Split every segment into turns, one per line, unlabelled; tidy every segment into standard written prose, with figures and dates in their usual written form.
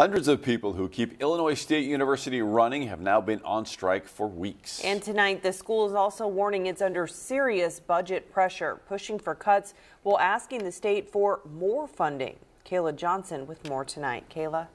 Hundreds of people who keep Illinois State University running have now been on strike for weeks.
And tonight, the school is also warning it's under serious budget pressure, pushing for cuts while asking the state for more funding. Kayla Johnson with more tonight. Kayla.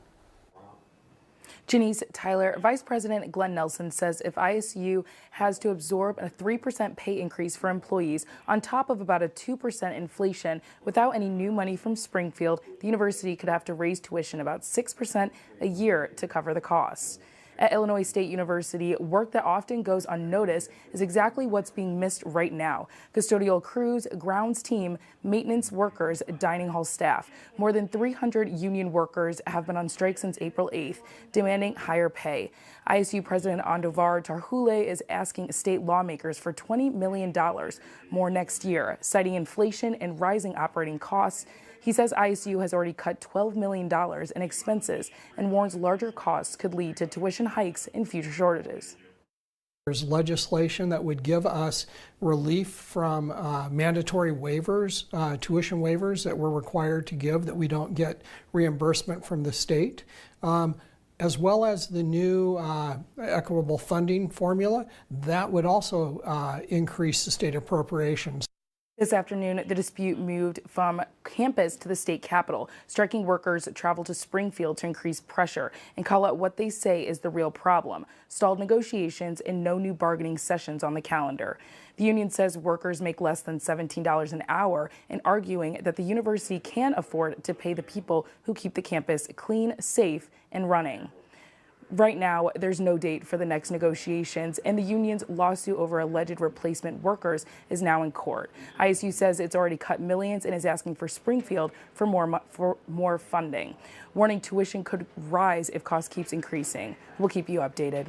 Janice Tyler, Vice President Glenn Nelson says if ISU has to absorb a 3% pay increase for employees on top of about a 2% inflation without any new money from Springfield, the university could have to raise tuition about 6% a year to cover the costs. At Illinois State University, work that often goes unnoticed is exactly what's being missed right now. Custodial crews, grounds team, maintenance workers, dining hall staff. More than 300 union workers have been on strike since April 8th, demanding higher pay. ISU President Andovar Tarhule is asking state lawmakers for $20 million more next year, citing inflation and rising operating costs. He says ISU has already cut $12 million in expenses and warns larger costs could lead to tuition hikes and future shortages.
There's legislation that would give us relief from mandatory waivers, tuition waivers that we're required to give that we don't get reimbursement from the state, as well as the new equitable funding formula that would also increase the state appropriations.
This afternoon, the dispute moved from campus to the state capitol. Striking workers traveled to Springfield to increase pressure and call out what they say is the real problem: stalled negotiations and no new bargaining sessions on the calendar. The union says workers make less than $17 an hour and arguing that the university can afford to pay the people who keep the campus clean, safe, and running. Right now, there's no date for the next negotiations, and the union's lawsuit over alleged replacement workers is now in court. ISU says it's already cut millions and is asking for Springfield for more funding, warning tuition could rise if cost keeps increasing. We'll keep you updated.